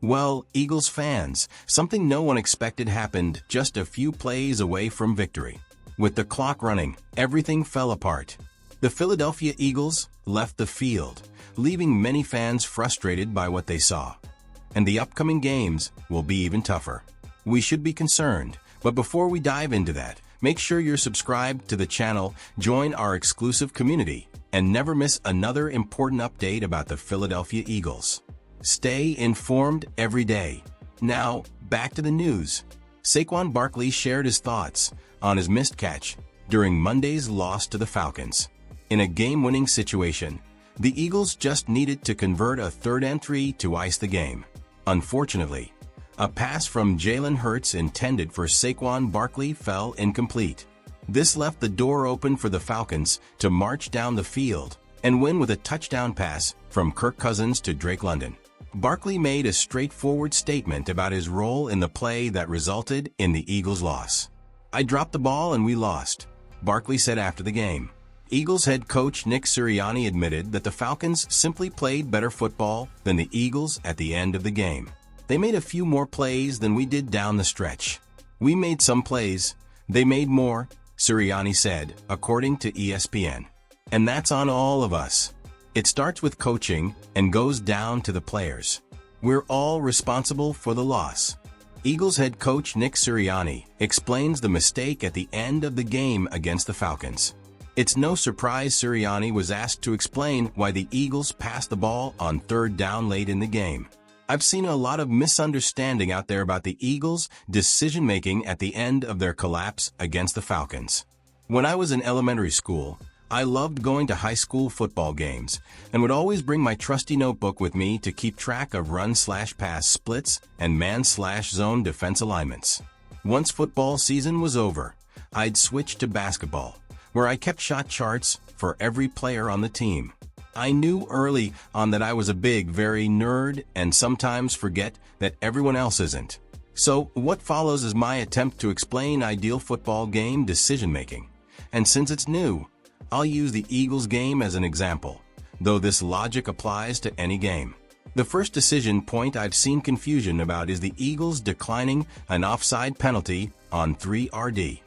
Well, Eagles fans, something no one expected happened just a few plays away from victory. With the clock running, everything fell apart. The Philadelphia Eagles left the field, leaving many fans frustrated by what they saw. And the upcoming games will be even tougher. We should be concerned, but before we dive into that, make sure you're subscribed to the channel, join our exclusive community, and never miss another important update about the Philadelphia Eagles. Stay informed every day. Now, back to the news. Saquon Barkley shared his thoughts on his missed catch during Monday's loss to the Falcons. In a game-winning situation, the Eagles just needed to convert a 3rd and 3 to ice the game. Unfortunately, a pass from Jalen Hurts intended for Saquon Barkley fell incomplete. This left the door open for the Falcons to march down the field and win with a touchdown pass from Kirk Cousins to Drake London. Barkley made a straightforward statement about his role in the play that resulted in the Eagles' loss. "I dropped the ball and we lost," Barkley said after the game. Eagles head coach Nick Sirianni admitted that the Falcons simply played better football than the Eagles at the end of the game. "They made a few more plays than we did down the stretch. We made some plays, they made more," Sirianni said, according to ESPN. "And that's on all of us. It starts with coaching and goes down to the players. We're all responsible for the loss." Eagles head coach Nick Sirianni explains the mistake at the end of the game against the Falcons. It's no surprise Sirianni was asked to explain why the Eagles passed the ball on 3rd down late in the game. "I've seen a lot of misunderstanding out there about the Eagles' decision-making at the end of their collapse against the Falcons. When I was in elementary school, I loved going to high school football games and would always bring my trusty notebook with me to keep track of run/pass splits and man/zone defense alignments. Once football season was over, I'd switch to basketball, where I kept shot charts for every player on the team. I knew early on that I was a very nerd and sometimes forget that everyone else isn't. So what follows is my attempt to explain ideal football game decision-making. And since it's new, I'll use the Eagles game as an example, though this logic applies to any game. The first decision point I've seen confusion about is the Eagles declining an offside penalty on 3rd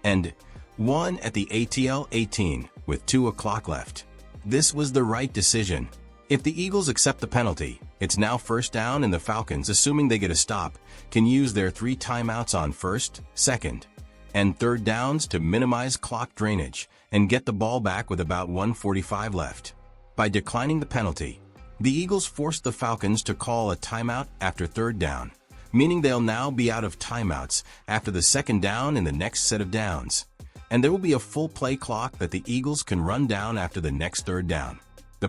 and 1 at the ATL 18 with 2 o'clock left. This was the right decision. If the Eagles accept the penalty, it's now 1st down and the Falcons, assuming they get a stop, can use their 3 timeouts on 1st, 2nd, and 3rd downs to minimize clock drainage and get the ball back with about 1:45 left. By declining the penalty, the Eagles forced the Falcons to call a timeout after 3rd down, meaning they'll now be out of timeouts after the 2nd down in the next set of downs. And there will be a full play clock that the Eagles can run down after the next 3rd down. The